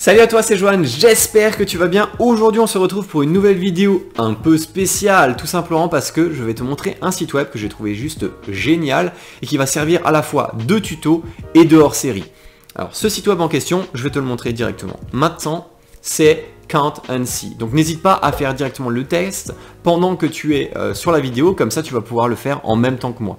Salut à toi, c'est Johan, j'espère que tu vas bien. Aujourd'hui on se retrouve pour une nouvelle vidéo un peu spéciale, tout simplement parce que je vais te montrer un site web que j'ai trouvé juste génial et qui va servir à la fois de tuto et de hors-série. Alors ce site web en question, je vais te le montrer directement. Maintenant, c'est Count and See. Donc n'hésite pas à faire directement le test pendant que tu es sur la vidéo, comme ça tu vas pouvoir le faire en même temps que moi.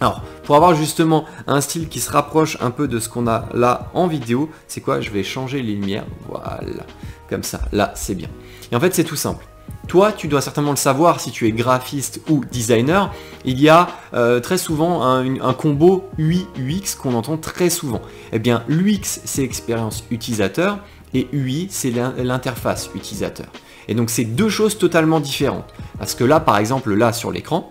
Alors, pour avoir justement un style qui se rapproche un peu de ce qu'on a là en vidéo, c'est quoi? Je vais changer les lumières, voilà, comme ça, là c'est bien. Et en fait c'est tout simple. Toi, tu dois certainement le savoir si tu es graphiste ou designer, il y a très souvent un combo UI-UX qu'on entend très souvent. Eh bien, l'UX c'est l'expérience utilisateur et UI c'est l'interface utilisateur. Et donc c'est deux choses totalement différentes. Parce que là, par exemple, là sur l'écran,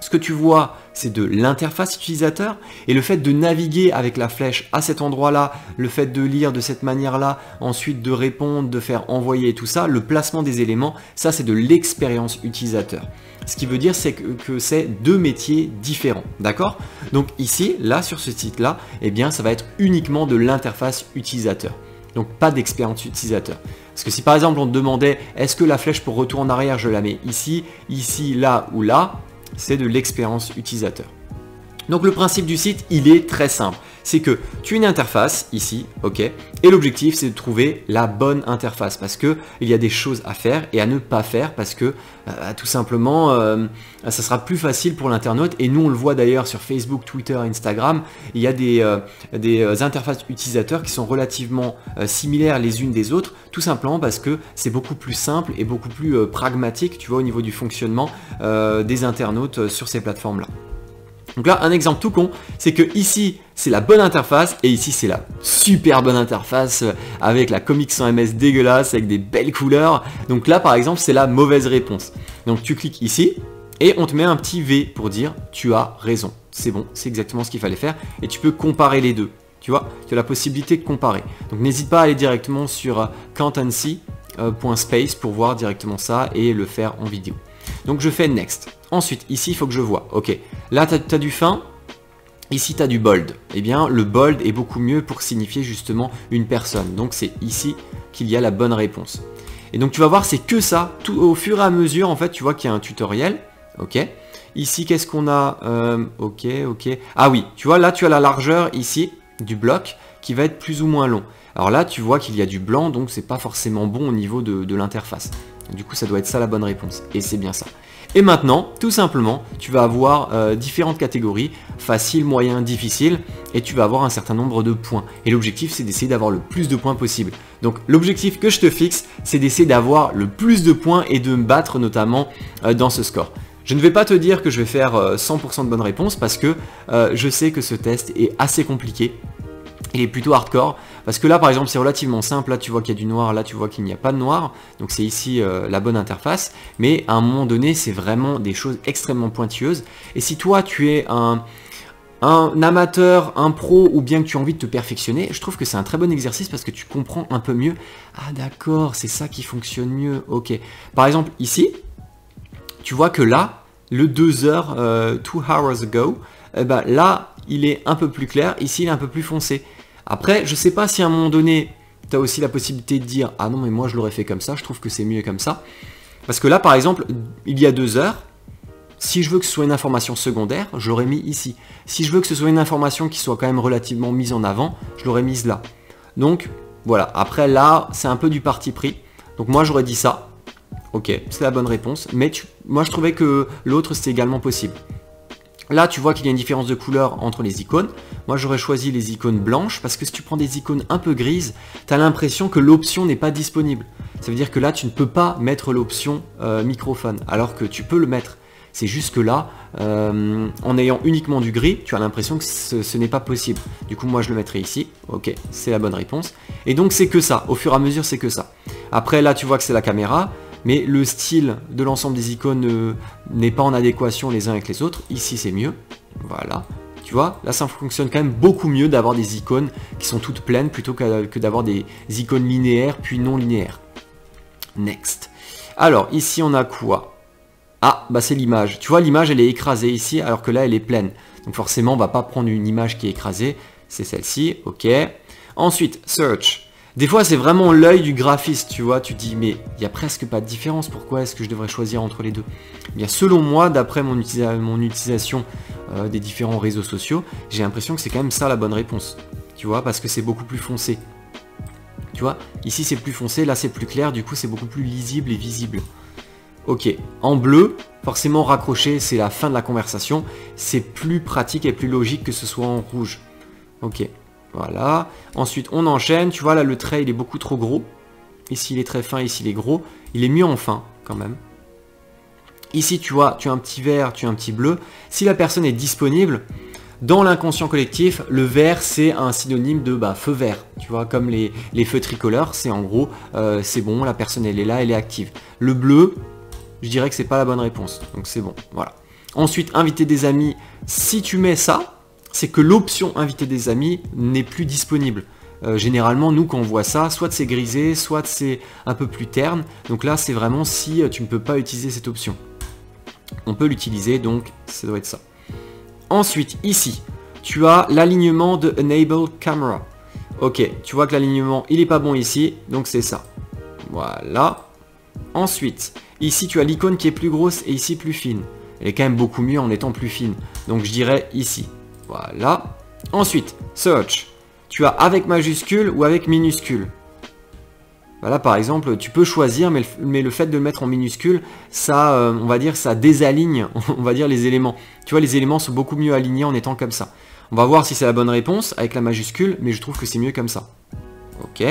ce que tu vois, c'est de l'interface utilisateur et le fait de naviguer avec la flèche à cet endroit-là, le fait de lire de cette manière-là, ensuite de répondre, de faire envoyer tout ça, le placement des éléments, ça c'est de l'expérience utilisateur. Ce qui veut dire c'est que c'est deux métiers différents, d'accord? Donc ici, là sur ce site-là, eh bien ça va être uniquement de l'interface utilisateur. Donc pas d'expérience utilisateur. Parce que si par exemple on te demandait est-ce que la flèche pour retour en arrière je la mets ici, ici, là ou là, c'est de l'expérience utilisateur. Donc le principe du site, il est très simple. C'est que tu as une interface ici, ok, et l'objectif c'est de trouver la bonne interface parce que il y a des choses à faire et à ne pas faire parce que tout simplement ça sera plus facile pour l'internaute et nous on le voit d'ailleurs sur Facebook, Twitter, Instagram, il y a des interfaces utilisateurs qui sont relativement similaires les unes des autres, tout simplement parce que c'est beaucoup plus simple et beaucoup plus pragmatique, tu vois, au niveau du fonctionnement des internautes sur ces plateformes là. Donc là, un exemple tout con, c'est que ici, c'est la bonne interface et ici, c'est la super bonne interface avec la Comic Sans MS dégueulasse, avec des belles couleurs. Donc là, par exemple, c'est la mauvaise réponse. Donc tu cliques ici et on te met un petit V pour dire tu as raison. C'est bon, c'est exactement ce qu'il fallait faire et tu peux comparer les deux. Tu vois, tu as la possibilité de comparer. Donc n'hésite pas à aller directement sur countandsee.space pour voir directement ça et le faire en vidéo. Donc je fais Next. Ensuite, ici, il faut que je vois. Ok, là, tu as du fin. Ici, tu as du bold. Eh bien, le bold est beaucoup mieux pour signifier justement une personne. Donc, c'est ici qu'il y a la bonne réponse. Et donc, tu vas voir, c'est que ça. Tout, au fur et à mesure, en fait, tu vois qu'il y a un tutoriel. Ok. Ici, qu'est-ce qu'on a? Ok. Ah oui, tu vois, là, tu as la largeur ici du bloc qui va être plus ou moins long. Alors là, tu vois qu'il y a du blanc, donc c'est pas forcément bon au niveau de l'interface. Du coup, ça doit être ça la bonne réponse. Et c'est bien ça. Et maintenant, tout simplement, tu vas avoir différentes catégories, facile, moyen, difficile, et tu vas avoir un certain nombre de points. Et l'objectif, c'est d'essayer d'avoir le plus de points possible. Donc l'objectif que je te fixe, c'est d'essayer d'avoir le plus de points et de me battre notamment dans ce score. Je ne vais pas te dire que je vais faire 100% de bonnes réponses parce que je sais que ce test est assez compliqué. Il est plutôt hardcore parce que là par exemple c'est relativement simple, là tu vois qu'il y a du noir, là tu vois qu'il n'y a pas de noir, donc c'est ici la bonne interface, mais à un moment donné c'est vraiment des choses extrêmement pointilleuses et si toi tu es un amateur, un pro ou bien que tu as envie de te perfectionner, je trouve que c'est un très bon exercice parce que tu comprends un peu mieux, ah d'accord c'est ça qui fonctionne mieux, ok. Par exemple ici, tu vois que là, le 2 heures, 2 hours ago, eh ben, là il est un peu plus clair, ici il est un peu plus foncé. Après, je sais pas si à un moment donné, tu as aussi la possibilité de dire « Ah non, mais moi je l'aurais fait comme ça, je trouve que c'est mieux comme ça. » Parce que là, par exemple, il y a 2 heures, si je veux que ce soit une information secondaire, je l'aurais mis ici. Si je veux que ce soit une information qui soit quand même relativement mise en avant, je l'aurais mise là. Donc, voilà. Après, là, c'est un peu du parti pris. Donc moi, j'aurais dit ça. Ok, c'est la bonne réponse. Mais moi, je trouvais que l'autre, c'était également possible. Là, tu vois qu'il y a une différence de couleur entre les icônes. Moi, j'aurais choisi les icônes blanches parce que si tu prends des icônes un peu grises, tu as l'impression que l'option n'est pas disponible. Ça veut dire que là, tu ne peux pas mettre l'option microphone, alors que tu peux le mettre. C'est juste que là, en ayant uniquement du gris, tu as l'impression que ce n'est pas possible. Du coup, moi, je le mettrai ici. Ok, c'est la bonne réponse. Et donc, c'est que ça. Au fur et à mesure, c'est que ça. Après, là, tu vois que c'est la caméra. Mais le style de l'ensemble des icônes n'est pas en adéquation les uns avec les autres. Ici, c'est mieux. Voilà. Tu vois, là, ça fonctionne quand même beaucoup mieux d'avoir des icônes qui sont toutes pleines plutôt que d'avoir des icônes linéaires puis non linéaires. Next. Alors, ici, on a quoi? Ah, bah c'est l'image. Tu vois, l'image, elle est écrasée ici, alors que là, elle est pleine. Donc forcément, on ne va pas prendre une image qui est écrasée. C'est celle-ci, ok. Ensuite, search. Des fois, c'est vraiment l'œil du graphiste, tu vois. Tu te dis, mais il n'y a presque pas de différence. Pourquoi est-ce que je devrais choisir entre les deux? Eh bien, selon moi, d'après mon utilisation des différents réseaux sociaux, j'ai l'impression que c'est quand même ça la bonne réponse. Tu vois, parce que c'est beaucoup plus foncé. Tu vois, ici c'est plus foncé, là c'est plus clair, du coup c'est beaucoup plus lisible et visible. Ok, en bleu, forcément raccroché, c'est la fin de la conversation. C'est plus pratique et plus logique que ce soit en rouge. Ok. Voilà, ensuite on enchaîne, tu vois là le trait il est beaucoup trop gros. Ici il est très fin, ici il est gros. Il est mieux en fin quand même. Ici tu vois, tu as un petit vert, tu as un petit bleu. Si la personne est disponible, dans l'inconscient collectif, le vert c'est un synonyme de feu vert. Tu vois, comme les feux tricolores, c'est en gros, c'est bon, la personne elle est là, elle est active. Le bleu, je dirais que c'est pas la bonne réponse, donc c'est bon, voilà. Ensuite, inviter des amis, si tu mets ça, c'est que l'option inviter des amis n'est plus disponible. Généralement, nous, quand on voit ça, soit c'est grisé, soit c'est un peu plus terne. Donc là, c'est vraiment si tu ne peux pas utiliser cette option. On peut l'utiliser, donc ça doit être ça. Ensuite, ici, tu as l'alignement de Enable Camera. Ok, tu vois que l'alignement, il n'est pas bon ici, donc c'est ça. Voilà. Ensuite, ici, tu as l'icône qui est plus grosse et ici plus fine. Elle est quand même beaucoup mieux en étant plus fine. Donc je dirais ici. Voilà. Ensuite, search. Tu as avec majuscule ou avec minuscule. Voilà, par exemple, tu peux choisir, mais le fait de le mettre en minuscule, ça, on va dire, ça désaligne, on va dire, les éléments. Tu vois, les éléments sont beaucoup mieux alignés en étant comme ça. On va voir si c'est la bonne réponse avec la majuscule, mais je trouve que c'est mieux comme ça. Ok.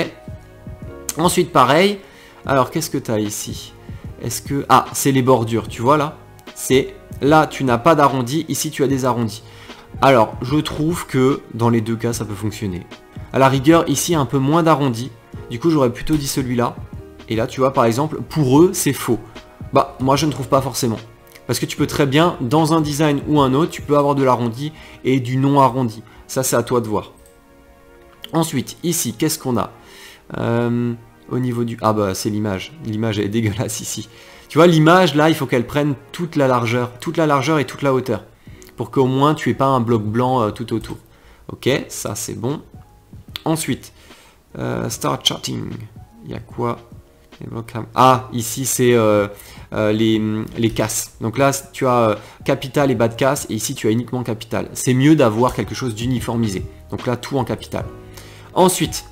Ensuite, pareil. Alors, qu'est-ce que tu as ici? Est-ce que... Ah, c'est les bordures, tu vois là? C'est... Là, tu n'as pas d'arrondi, ici, tu as des arrondis. Alors, je trouve que dans les deux cas, ça peut fonctionner. À la rigueur, ici, un peu moins d'arrondi. Du coup, j'aurais plutôt dit celui-là. Et là, tu vois, par exemple, pour eux, c'est faux. Bah, moi, je ne trouve pas forcément. Parce que tu peux très bien, dans un design ou un autre, tu peux avoir de l'arrondi et du non arrondi. Ça, c'est à toi de voir. Ensuite, ici, qu'est-ce qu'on a au niveau du... Ah bah, c'est l'image. L'image, elle est dégueulasse ici. Tu vois, l'image, là, il faut qu'elle prenne toute la largeur et toute la hauteur. Pour qu'au moins tu n'aies pas un bloc blanc tout autour. Ok, ça c'est bon. Ensuite, start charting. Il y a quoi? Ah, ici c'est les casses. Donc là, tu as capital et bas de casse, et ici tu as uniquement capital. C'est mieux d'avoir quelque chose d'uniformisé. Donc là, tout en capital. Ensuite,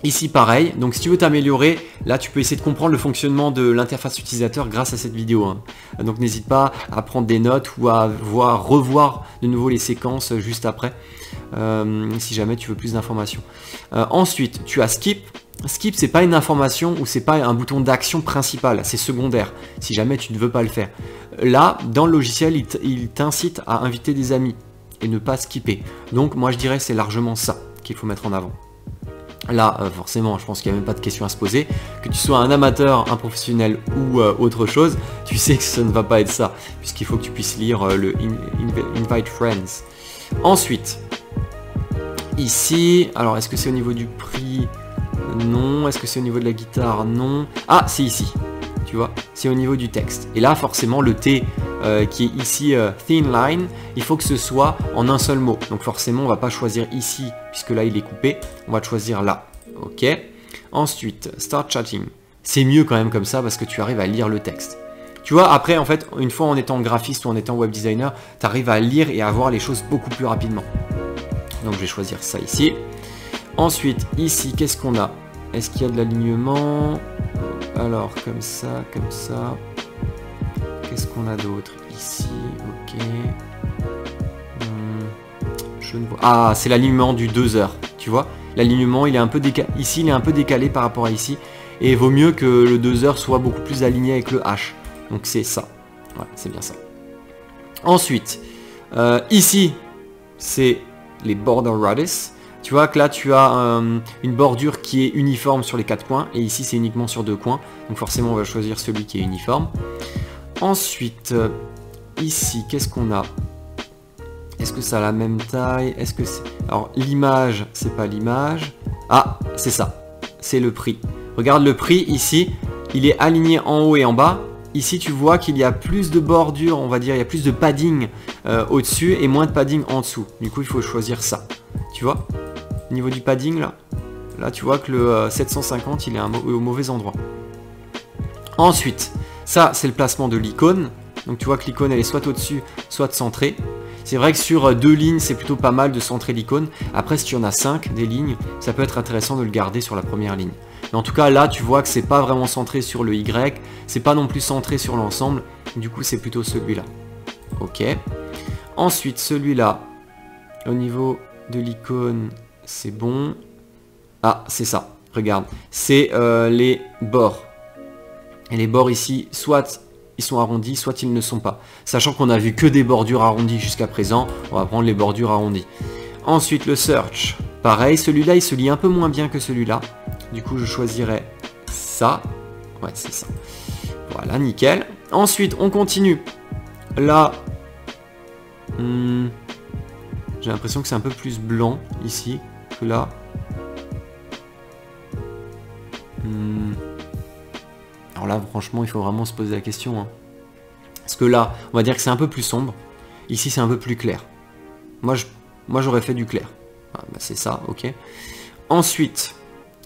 ici pareil, donc si tu veux t'améliorer, là tu peux essayer de comprendre le fonctionnement de l'interface utilisateur grâce à cette vidéo. Hein. Donc n'hésite pas à prendre des notes ou à revoir de nouveau les séquences juste après, si jamais tu veux plus d'informations. Ensuite, tu as skip. Skip, c'est pas une information ou c'est pas un bouton d'action principal, c'est secondaire, si jamais tu ne veux pas le faire. Là, dans le logiciel, il t'incite à inviter des amis et ne pas skipper. Donc moi je dirais c'est largement ça qu'il faut mettre en avant. Là, forcément, je pense qu'il n'y a même pas de question à se poser. Que tu sois un amateur, un professionnel ou autre chose, tu sais que ça ne va pas être ça, puisqu'il faut que tu puisses lire le Invite Friends. Ensuite, ici, alors est-ce que c'est au niveau du prix? Non. Est-ce que c'est au niveau de la guitare? Non. Ah, c'est ici. Tu vois, c'est au niveau du texte. Et là, forcément, le T qui est ici thin line, il faut que ce soit en un seul mot. Donc forcément, on va pas choisir ici, puisque là, il est coupé. On va le choisir là. Ok. Ensuite, start chatting. C'est mieux quand même comme ça, parce que tu arrives à lire le texte. Tu vois, après, en fait, une fois en étant graphiste ou en étant web designer, tu arrives à lire et à voir les choses beaucoup plus rapidement. Donc, je vais choisir ça ici. Ensuite, ici, qu'est-ce qu'on a? Est-ce qu'il y a de l'alignement? Alors, comme ça, comme ça. Qu'est-ce qu'on a d'autre? Ici, ok. Je ne vois... Ah, c'est l'alignement du 2 heures, tu vois. L'alignement, il est un peu décalé. Ici, il est un peu décalé par rapport à ici. Et il vaut mieux que le 2 heures soit beaucoup plus aligné avec le H. Donc, c'est ça. Ouais, c'est bien ça. Ensuite, ici, c'est les border radius. Tu vois que là, tu as une bordure qui est uniforme sur les 4 coins. Et ici, c'est uniquement sur 2 coins. Donc forcément, on va choisir celui qui est uniforme. Ensuite, ici, qu'est-ce qu'on a? Est-ce que ça a la même taille? Est-ce que c'est... Alors, l'image, c'est pas l'image. Ah, c'est ça. C'est le prix. Regarde le prix, ici. Il est aligné en haut et en bas. Ici, tu vois qu'il y a plus de bordure, on va dire. Il y a plus de padding au-dessus et moins de padding en dessous. Du coup, il faut choisir ça. Tu vois? Au niveau du padding, là, Là, tu vois que le 750, il est au mauvais endroit. Ensuite, ça, c'est le placement de l'icône. Donc, tu vois que l'icône, elle est soit au-dessus, soit centrée. C'est vrai que sur 2 lignes, c'est plutôt pas mal de centrer l'icône. Après, si tu en as 5 des lignes, ça peut être intéressant de le garder sur la première ligne. Mais en tout cas, là, tu vois que c'est pas vraiment centré sur le Y. C'est pas non plus centré sur l'ensemble. Du coup, c'est plutôt celui-là. Ok. Ensuite, celui-là, au niveau de l'icône, c'est bon. Ah, c'est ça. Regarde. C'est les bords. Et les bords ici, soit ils sont arrondis, soit ils ne sont pas. Sachant qu'on a vu que des bordures arrondies jusqu'à présent, on va prendre les bordures arrondies. Ensuite, le search. Pareil, celui-là, il se lit un peu moins bien que celui-là. Du coup, je choisirais ça. Ouais, c'est ça. Voilà, nickel. Ensuite, on continue. Là, j'ai l'impression que c'est un peu plus blanc ici que là. Alors là, franchement, il faut vraiment se poser la question. Hein. Parce que là, on va dire que c'est un peu plus sombre. Ici, c'est un peu plus clair. Moi, j'aurais fait du clair. Ah, bah, c'est ça, ok. Ensuite,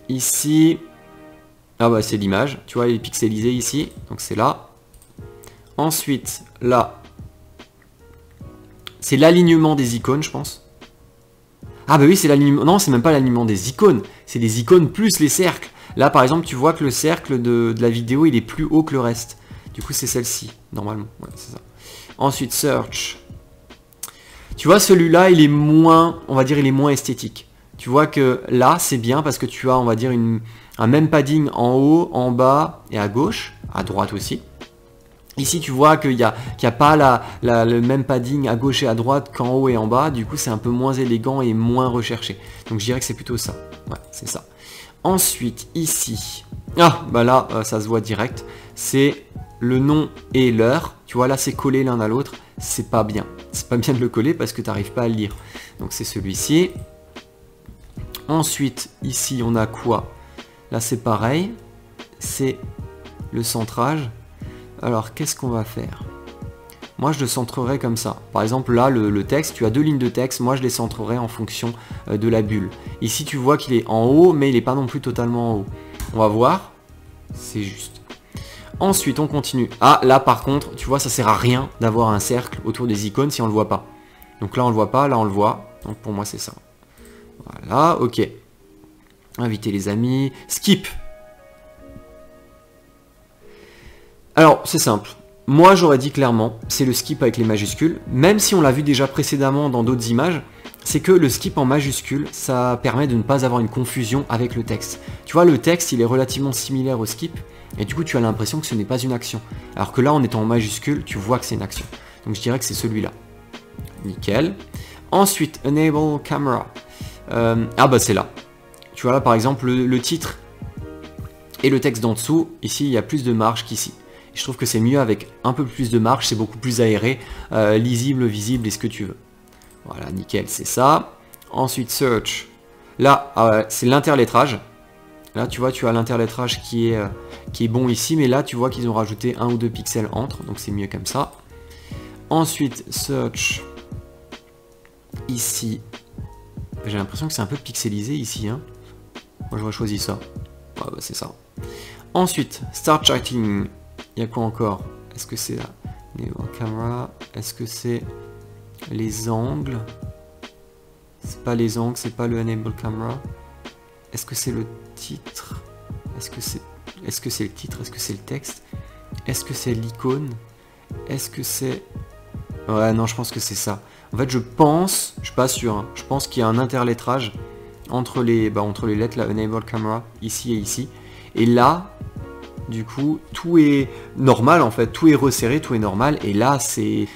ici... Ah bah, c'est l'image. Tu vois, il est pixelisé ici. Donc, c'est là. Ensuite, là... C'est l'alignement des icônes, je pense. Ah bah oui, c'est l'alignement... Non, c'est même pas l'alignement des icônes. C'est les icônes plus les cercles. Là, par exemple, tu vois que le cercle de la vidéo, il est plus haut que le reste. Du coup, c'est celle-ci, normalement. Ouais, c'est ça. Ensuite, search. Tu vois, celui-là, il est moins, on va dire, il est moins esthétique. Tu vois que là, c'est bien parce que tu as, on va dire, un même padding en haut, en bas et à gauche, à droite aussi. Ici, tu vois qu'il n'y a pas le même padding à gauche et à droite qu'en haut et en bas. Du coup, c'est un peu moins élégant et moins recherché. Donc, je dirais que c'est plutôt ça. Ouais, c'est ça. Ensuite, ici, ah, bah là, ça se voit direct, c'est le nom et l'heure. Tu vois, là, c'est collé l'un à l'autre. C'est pas bien. C'est pas bien de le coller parce que tu n'arrives pas à le lire. Donc, c'est celui-ci. Ensuite, ici, on a quoi? Là, c'est pareil. C'est le centrage. Alors, qu'est-ce qu'on va faire? Moi, je le centrerai comme ça. Par exemple, là, le texte, tu as 2 lignes de texte. Moi, je les centrerai en fonction de la bulle. Ici, tu vois qu'il est en haut, mais il n'est pas non plus totalement en haut. On va voir. C'est juste. Ensuite, on continue. Ah, là, par contre, tu vois, ça sert à rien d'avoir un cercle autour des icônes si on ne le voit pas. Donc là, on ne le voit pas. Là, on le voit. Donc, pour moi, c'est ça. Voilà, ok. Inviter les amis. Skip. Alors, c'est simple. Moi, j'aurais dit clairement, c'est le skip avec les majuscules, même si on l'a vu déjà précédemment dans d'autres images, c'est que le skip en majuscules, ça permet de ne pas avoir une confusion avec le texte. Tu vois, le texte, il est relativement similaire au skip, et du coup, tu as l'impression que ce n'est pas une action. Alors que là, en étant en majuscule, tu vois que c'est une action. Donc, je dirais que c'est celui-là. Nickel. Ensuite, Enable Camera. Ah bah, c'est là. Tu vois là, par exemple, le titre et le texte d'en dessous, ici, il y a plus de marge qu'ici. Je trouve que c'est mieux avec un peu plus de marge, c'est beaucoup plus aéré, lisible, visible et ce que tu veux. Voilà, nickel, c'est ça. Ensuite, search. Là, c'est l'interlettrage. Là, tu vois, tu as l'interlettrage qui est bon ici, mais là, tu vois qu'ils ont rajouté 1 ou 2 pixels entre, donc c'est mieux comme ça. Ensuite, search. Ici. J'ai l'impression que c'est un peu pixelisé ici. Hein. Moi, j'aurais choisi ça. Ouais, bah, c'est ça. Ensuite, start charting. Il y a quoi encore? Est-ce que c'est la camera? Est-ce que c'est les angles? C'est pas les angles, c'est pas le enable camera. Est-ce que c'est le titre? Est-ce que c'est le titre? Est-ce que c'est le texte? Est-ce que c'est l'icône? Est-ce que c'est... Ouais, non, je pense que c'est ça. En fait, je suis pas sûr, hein, je pense qu'il y a un interlettrage entre les lettres, la enable camera, ici et ici. Et là... Du coup, tout est normal en fait, tout est resserré, tout est normal. Et là, il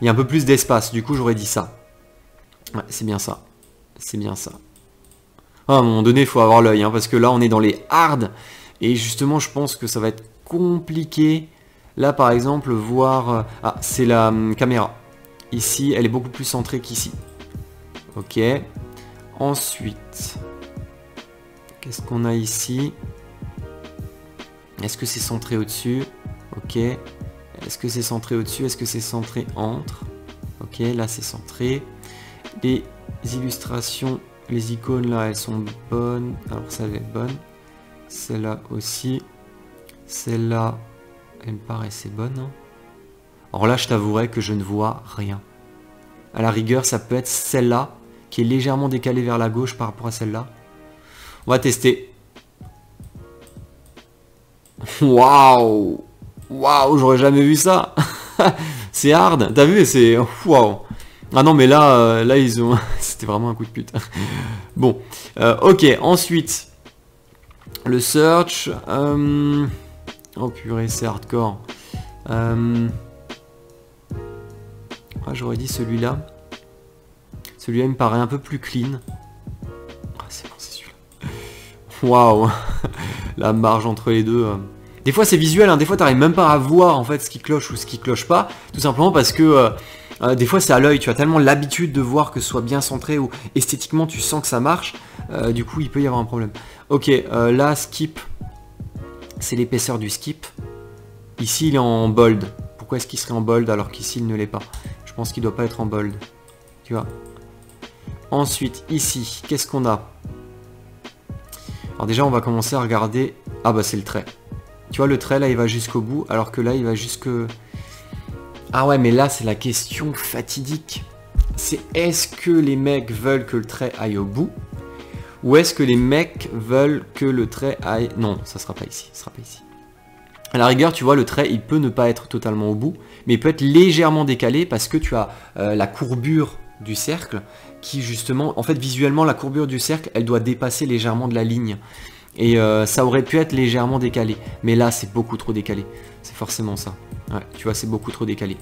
y a un peu plus d'espace. Du coup, j'aurais dit ça. Ouais, c'est bien ça. C'est bien ça. Ah, à un moment donné, il faut avoir l'œil, hein, parce que là, on est dans les hard. Et justement, je pense que ça va être compliqué. Là, par exemple, voir... Ah, c'est la caméra. Ici, elle est beaucoup plus centrée qu'ici. Ok. Ensuite, qu'est-ce qu'on a ici ? Est-ce que c'est centré au-dessus? Ok. Est-ce que c'est centré au-dessus? Est-ce que c'est centré entre? Ok, là c'est centré. Les illustrations Les icônes là, elles sont bonnes. Alors ça, elle est bonne. Celle-là aussi. Celle-là, elle me paraissait bonne. Hein. Alors là, je t'avouerai que je ne vois rien. À la rigueur, ça peut être celle-là, qui est légèrement décalée vers la gauche par rapport à celle-là. On va tester. Waouh! Waouh, j'aurais jamais vu ça. C'est hard. T'as vu? C'est... Waouh. Ah non, mais là, là ils ont... C'était vraiment un coup de pute. Bon. Ok, ensuite... Le search... Oh purée, c'est hardcore. Ah, j'aurais dit celui-là. Celui-là, il me paraît un peu plus clean. Ah, c'est bon, c'est celui-là. Waouh. La marge entre les deux... Des fois c'est visuel, hein. Des fois t'arrives même pas à voir en fait ce qui cloche ou ce qui cloche pas, tout simplement parce que des fois c'est à l'œil, tu as tellement l'habitude de voir que ce soit bien centré ou esthétiquement tu sens que ça marche, du coup il peut y avoir un problème. Ok, là skip, c'est l'épaisseur du skip, ici il est en bold, pourquoi est-ce qu'il serait en bold alors qu'ici il ne l'est pas? Je pense qu'il doit pas être en bold, tu vois. Ensuite ici, qu'est-ce qu'on a? Alors déjà on va commencer à regarder, ah bah c'est le trait. Tu vois, le trait, là, il va jusqu'au bout, alors que là, il va jusque... Ah ouais, mais là, c'est la question fatidique. C'est est-ce que les mecs veulent que le trait aille au bout, ou est-ce que les mecs veulent que le trait aille... Non, ça sera pas ici, ça sera pas ici. À la rigueur, tu vois, le trait, il peut ne pas être totalement au bout, mais il peut être légèrement décalé, parce que tu as la courbure du cercle, qui justement... En fait, visuellement, la courbure du cercle, elle doit dépasser légèrement de la ligne. Et ça aurait pu être légèrement décalé. Mais là, c'est beaucoup trop décalé. C'est forcément ça. Ouais, tu vois, c'est beaucoup trop décalé.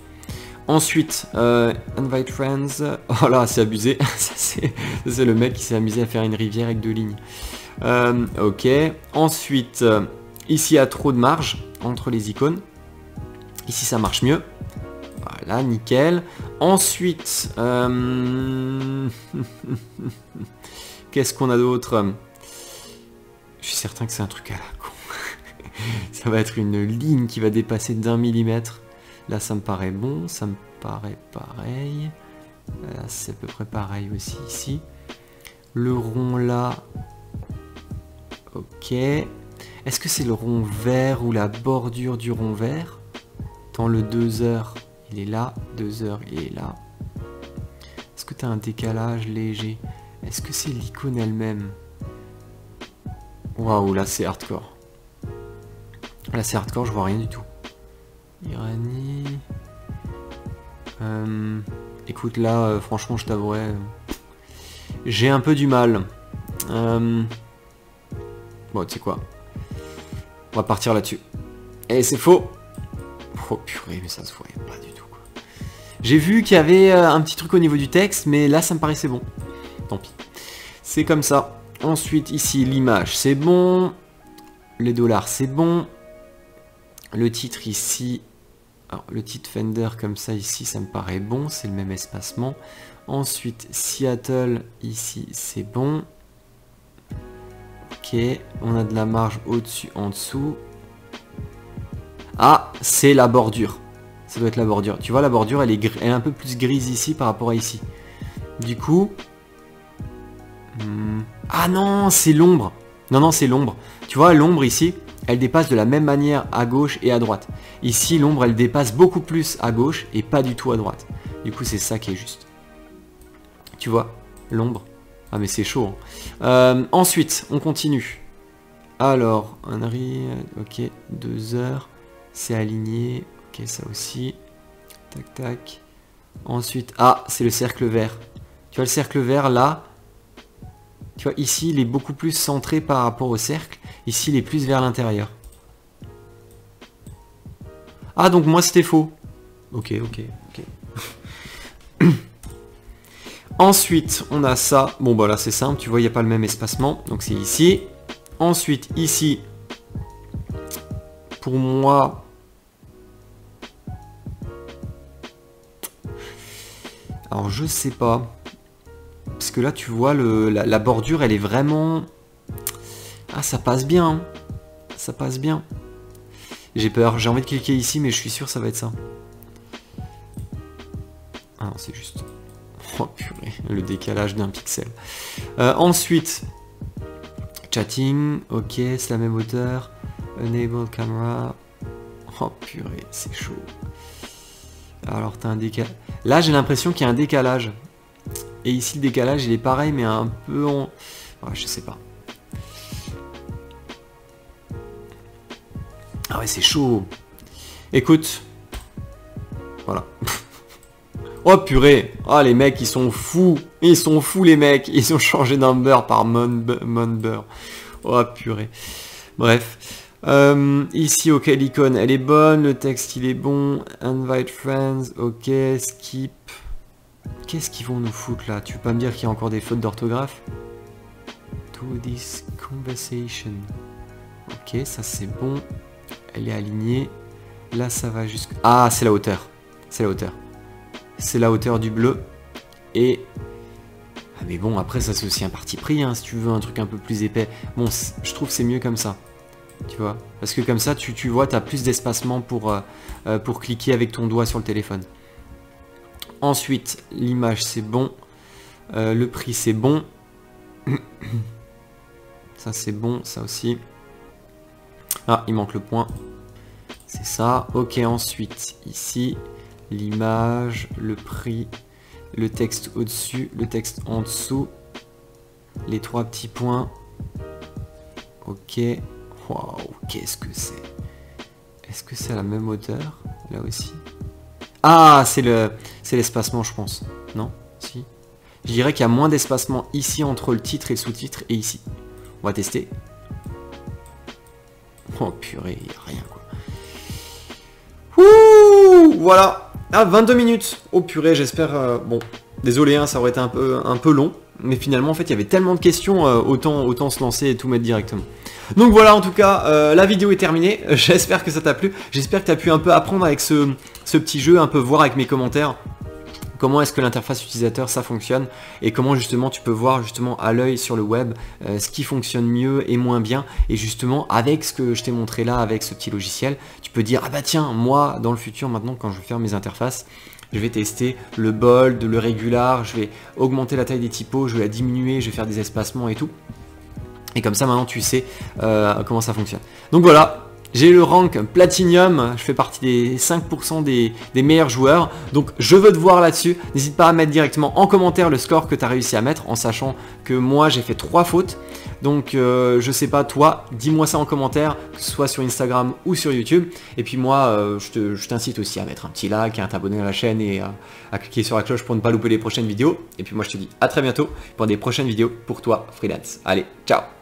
Ensuite, Invite Friends. Oh là, c'est abusé. C'est le mec qui s'est amusé à faire une rivière avec 2 lignes. Ok. Ensuite, ici, il y a trop de marge entre les icônes. Ici, ça marche mieux. Voilà, nickel. Ensuite, qu'est-ce qu'on a d'autre ? Je suis certain que c'est un truc à la con. Ça va être une ligne qui va dépasser d'1 millimètre. Là, ça me paraît bon. Ça me paraît pareil. Là, c'est à peu près pareil aussi ici. Le rond là. Ok. Est-ce que c'est le rond vert ou la bordure du rond vert? Dans le 2 heures, il est là. 2 heures, il est là. Est-ce que tu as un décalage léger? Est-ce que c'est l'icône elle-même? Waouh, là c'est hardcore. Là c'est hardcore, je vois rien du tout. Irani. Écoute, là, franchement, je t'avouerai, j'ai un peu du mal. Bon, tu sais quoi? On va partir là-dessus. Et c'est faux. Oh purée, mais ça se voyait pas du tout, quoi. J'ai vu qu'il y avait un petit truc au niveau du texte, mais là, ça me paraissait bon. Tant pis. C'est comme ça. Ensuite, ici, l'image, c'est bon. Les dollars, c'est bon. Le titre ici... Alors, le titre Fender comme ça, ici, ça me paraît bon. C'est le même espacement. Ensuite, Seattle, ici, c'est bon. Ok. On a de la marge au-dessus, en dessous. Ah, c'est la bordure. Ça doit être la bordure. Tu vois, la bordure, elle est un peu plus grise ici par rapport à ici. Du coup... Ah non, c'est l'ombre. Non, non, c'est l'ombre. Tu vois, l'ombre ici, elle dépasse de la même manière à gauche et à droite. Ici, l'ombre, elle dépasse beaucoup plus à gauche et pas du tout à droite. Du coup, c'est ça qui est juste. Tu vois, l'ombre. Ah, mais c'est chaud. Hein. Ensuite, on continue. Alors, Henry, ok, 2 heures. C'est aligné. Ok, ça aussi. Tac, tac. Ensuite, ah, c'est le cercle vert. Tu vois, le cercle vert, là... Tu vois, ici, il est beaucoup plus centré par rapport au cercle. Ici, il est plus vers l'intérieur. Ah, donc moi, c'était faux. Ok, ok, ok. Ensuite, on a ça. Bon, bah là, c'est simple. Tu vois, il n'y a pas le même espacement. Donc, c'est ici. Ensuite, ici, pour moi... Alors, je sais pas. Parce que là, tu vois, la bordure, elle est vraiment... Ah, ça passe bien. Hein. Ça passe bien. J'ai peur. J'ai envie de cliquer ici, mais je suis sûr que ça va être ça. Ah non, c'est juste. Oh purée, le décalage d'un pixel. Ensuite, chatting, ok, c'est la même hauteur. Enable camera. Oh purée, c'est chaud. Alors t'as un décalage. Là j'ai l'impression qu'il y a un décalage. Et ici le décalage il est pareil mais un peu en... Ouais, je sais pas. Ah ouais c'est chaud. Écoute. Voilà. Oh purée. Oh les mecs ils sont fous. Ils sont fous les mecs. Ils ont changé number par number. Oh purée. Bref. Ici ok l'icône elle est bonne. Le texte il est bon. Invite friends. Ok. Skip. Qu'est-ce qu'ils vont nous foutre là? Tu peux pas me dire qu'il y a encore des fautes d'orthographe? To this conversation. Ok, ça c'est bon. Elle est alignée. Là ça va jusqu'à... Ah, c'est la hauteur. C'est la hauteur. C'est la hauteur du bleu. Et... Ah mais bon, après ça c'est aussi un parti pris, hein, si tu veux un truc un peu plus épais. Bon, je trouve que c'est mieux comme ça. Tu vois? Parce que comme ça, tu vois, tu as plus d'espacement pour cliquer avec ton doigt sur le téléphone. Ensuite, l'image c'est bon. Le prix c'est bon. Ça c'est bon, ça aussi. Ah, il manque le point. C'est ça. Ok, ensuite, ici, l'image, le prix, le texte au-dessus, le texte en dessous. Les trois petits points. Ok. Waouh, qu'est-ce que c'est? Est-ce que c'est à la même hauteur? Là aussi. Ah, c'est l'espacement, je pense. Non? Si. Je dirais qu'il y a moins d'espacement ici entre le titre et le sous-titre et ici. On va tester. Oh purée, il n'y a rien quoi. Ouh, voilà. Ah, 22 minutes. Oh purée, j'espère... bon, désolé, hein, ça aurait été un peu long. Mais finalement, en fait, il y avait tellement de questions, autant se lancer et tout mettre directement. Donc voilà, en tout cas, la vidéo est terminée. J'espère que ça t'a plu. J'espère que tu as pu un peu apprendre avec ce petit jeu, un peu voir avec mes commentaires comment est-ce que l'interface utilisateur ça fonctionne et comment justement tu peux voir justement à l'œil sur le web ce qui fonctionne mieux et moins bien. Et justement, avec ce que je t'ai montré là, avec ce petit logiciel, tu peux dire, ah bah tiens, moi, dans le futur, maintenant, quand je vais faire mes interfaces, je vais tester le bold, le regular, je vais augmenter la taille des typos, je vais la diminuer, je vais faire des espacements et tout. Et comme ça, maintenant, tu sais comment ça fonctionne. Donc voilà, j'ai le rank Platinum, je fais partie des 5% des meilleurs joueurs. Donc je veux te voir là-dessus. N'hésite pas à mettre directement en commentaire le score que tu as réussi à mettre, en sachant que moi, j'ai fait 3 fautes. Donc je sais pas, toi, dis-moi ça en commentaire, que ce soit sur Instagram ou sur YouTube. Et puis moi, je t'incite aussi à mettre un petit like, à t'abonner à la chaîne et à cliquer sur la cloche pour ne pas louper les prochaines vidéos. Et puis moi, je te dis à très bientôt pour des prochaines vidéos pour toi, freelance. Allez, ciao!